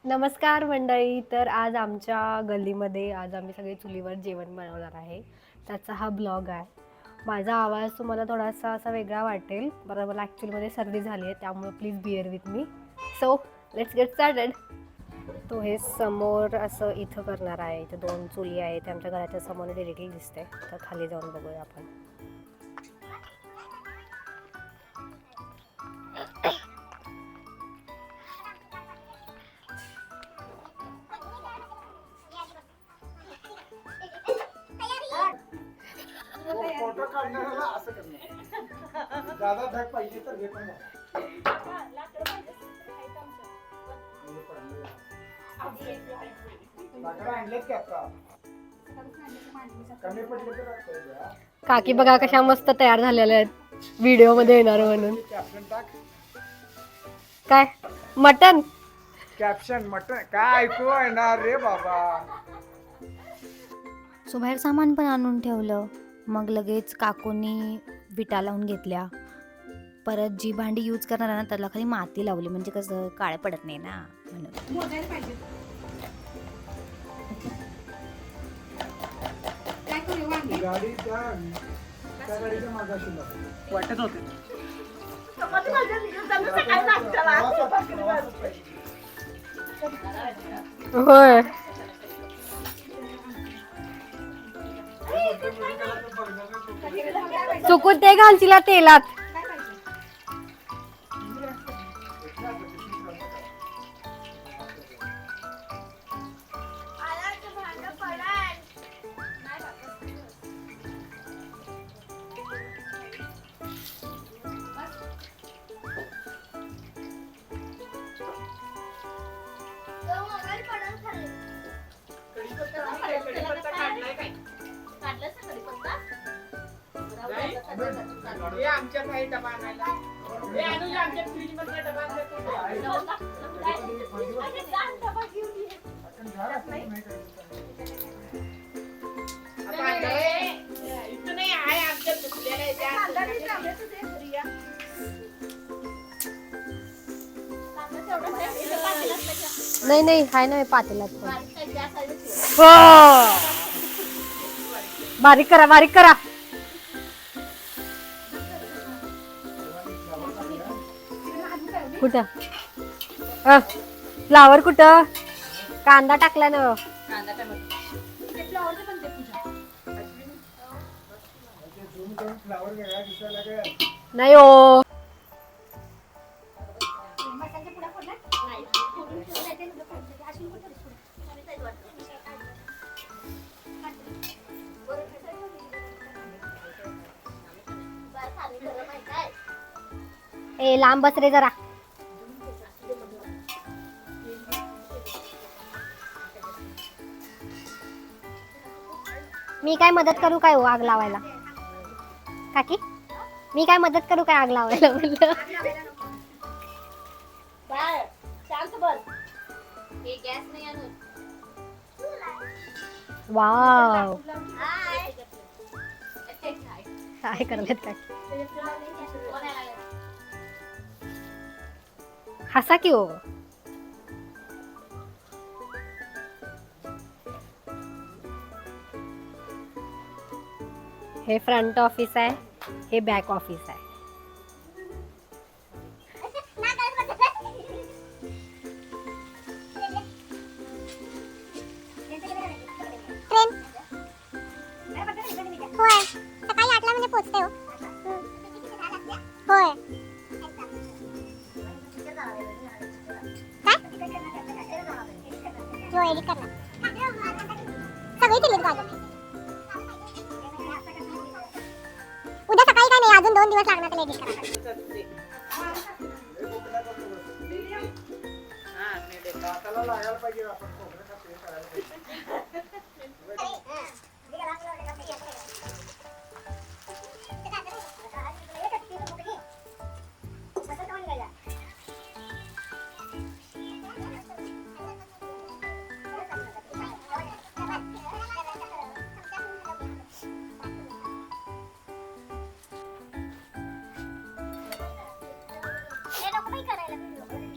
नमस्कार मंडळी. तर आज आमच्या गल्लीमध्ये आज आम्ही सगळे चुलीवर जेवण बनवणार आहे. त्याचा हा ब्लॉग आहे. माझा आवाज तुम्हाला थोडासा असा वेगळा वाटेल, बरं मला ॲक्च्युअलीमध्ये सर्दी झाली आहे, त्यामुळे please bear with me. So let's get started. तो हे समोर असं इथं करणार आहे. इथं 2 चुली आहेत. आमच्या घराच्या समोर डिरेक्टली दिसते. तर खाली जाऊन बघूया आपण. फोटो काढणाऱ्याला असं करणार. ज्यादा धग पाहिजे तर हे पण लाकडं आणलेत की आता कमी पडले तर काकी बघा कशा मस्त तयार झालेल्या आहेत व्हिडिओ मध्ये येणार म्हणून. कॅप्शन टाक. काय मटन? कॅप्शन मटन काय ऐकू येणार रे बाबा. सो बाहेर सामान पण आणून ठेवलं. मग लगेच काकूंनी विटा लावून घेतल्या. परत जी भांडी यूज करणार आहे ना त्याला खाली माती लावली, म्हणजे कसं काळे पडत नाही ना म्हणून. गाडी त्या गाडीच्या मागाशी वाटत होते. होय. चुकून ते घालशील तेलात. नाही नाही हाय ना पातेल्यात पण. बारीक करा बारीक करा. कुठं फ्लावर कुठं? कांदा टाकला ना. नाही हो. ए लांब बस रे जरा. मी काय मदत करू काय हो आग लावायला? काकी मी काय मदत करू काय आग लावायला म्हणलं. वाव काय करण्यात काय. हसा की हो. हे फ्रंट ऑफिस आहे, हे बॅक ऑफिस आहे. होय सकाळी 8ला म्हणजे पोहोचते हो. होय जो एडिट करणार सगळी दिलीत गाजर. उद्या सकाळी काय नाही, अजून 2 दिवस लागणार त्याला एडिट करायला. हाताला लागायला पाहिजे. आपण कोकणात ते करायला पाहिजे.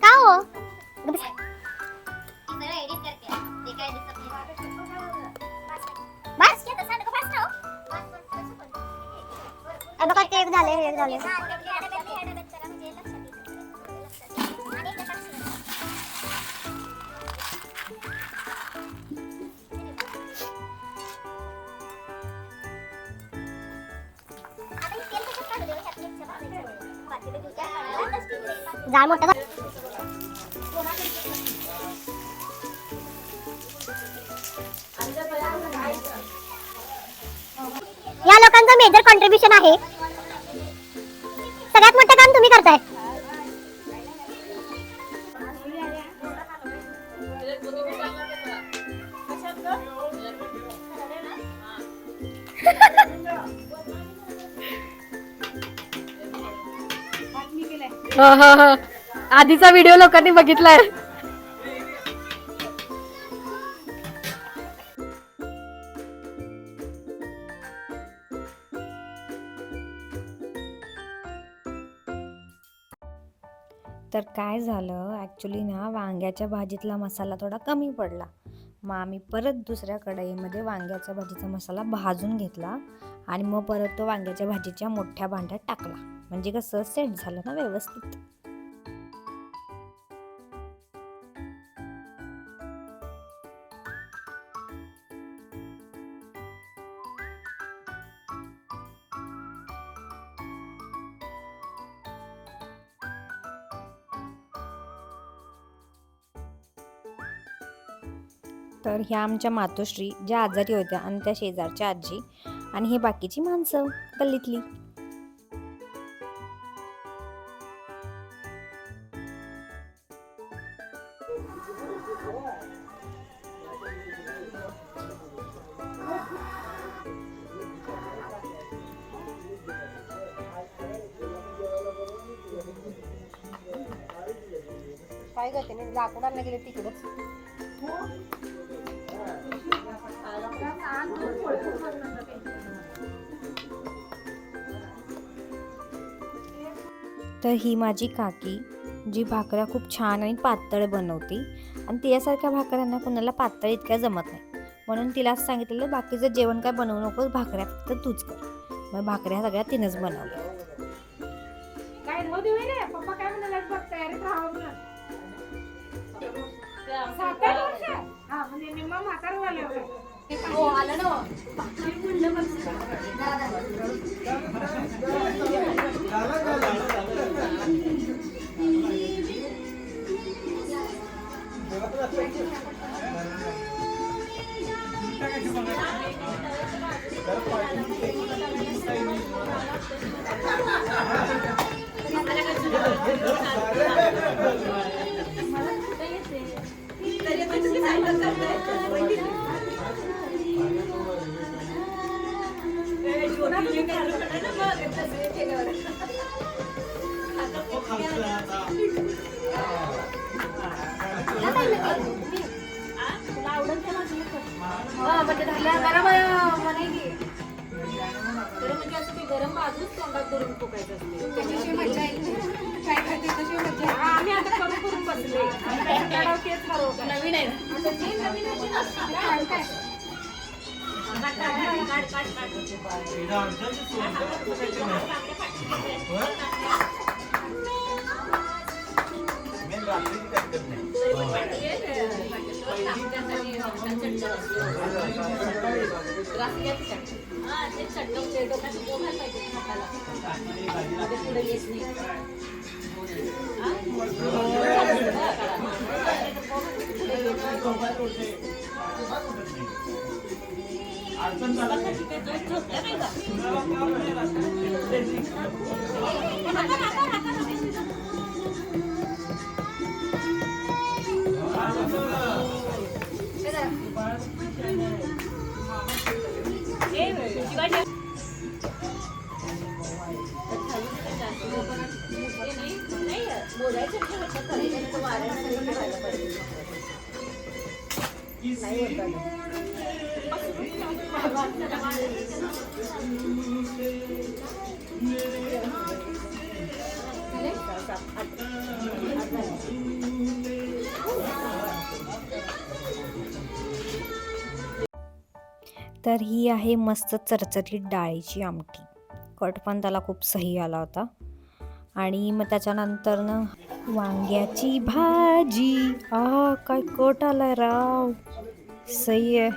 का हो? झाले हे झाले. जाळ मोठं कर. या लोकांचं मेजर कॉन्ट्रीब्युशन आहे. सगळ्यात मोठं काम तुम्ही करताय. आधीचा व्हिडिओ लोकांनी बघितलाय. तर काय झालं ॲक्च्युली ना वांग्याच्या भाजीतला मसाला थोडा कमी पडला. मग आम्ही परत दुसऱ्या कढईमध्ये वांग्याच्या भाजीचा मसाला भाजून घेतला आणि मग परत तो वांग्याच्या भाजीच्या मोठ्या भांड्यात टाकला. म्हणजे कसं सेट झालं ना व्यवस्थित. तर ह्या आमच्या मातोश्री ज्या आजारी होत्या आणि त्या शेजारच्या आजी आणि हे बाकीची माणसं गल्लीतली. काय करते नाही लाकूड आणलं गेले तिकडच. तर ही माझी काकी जी भाकऱ्या खूप छान आणि पातळ बनवते आणि तिच्यासारख्या भाकऱ्यांना कोणाला पातळ इतक्या जमत नाही. म्हणून तिला असं सांगितलेलं बाकीचं जेवण काय बनवू नकोस, भाकऱ्या फक्त तूच कर. मग भाकऱ्या सगळ्या तिनंच बनवल्या. पप्पा काय म्हणाले बघ तयारीत राहावं म्हणून. गरम बाजूच तोंडात धरून फुकायचं असते. त्याच्याशी मजा येईल. काय करते तशी मजा. आम्ही आता कमी करून बसले. नवीन आहे ना जे नवीन आहे काय तर ही आहे मस्त चरचरीत डाळीची आमटी. कट पण त्याला खूप सही आला होता. आणि मग त्याच्यानंतर ना वांग्याची भाजी. काय कट आलाय राव, सही आहे.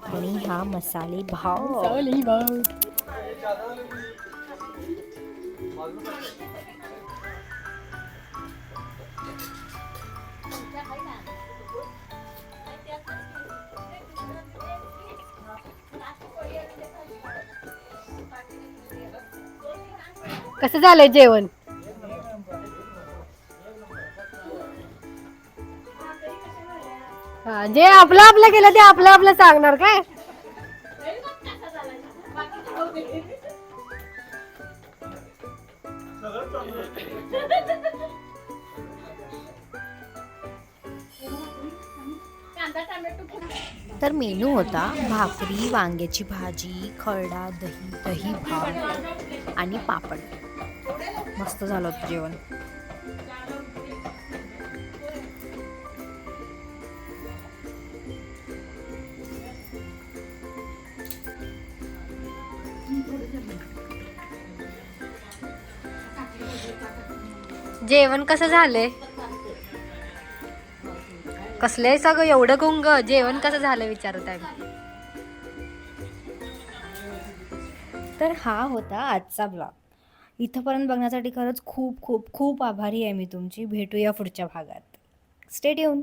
आणि हा मसाले भाव. कसं झालंय जेवण? हा, जे आपलं आपलं केलं ते आपलं आपलं सांगणार काय? तर मेनू होता भाकरी, वांग्याची भाजी, खरडा, दही, दही भात आणि पापड. मस्त झालं होतं जेवण. जेवण कसं झालंय? कसलंय सगळं एवढं गुंग? जेवण कसं झालं विचारत आहे. तर हा होता आजचा ब्लॉग. इथंपर्यंत बघण्यासाठी खरंच खूप खूप खूप आभारी आहे मी तुमची. भेटूया पुढच्या भागात. Stay tune.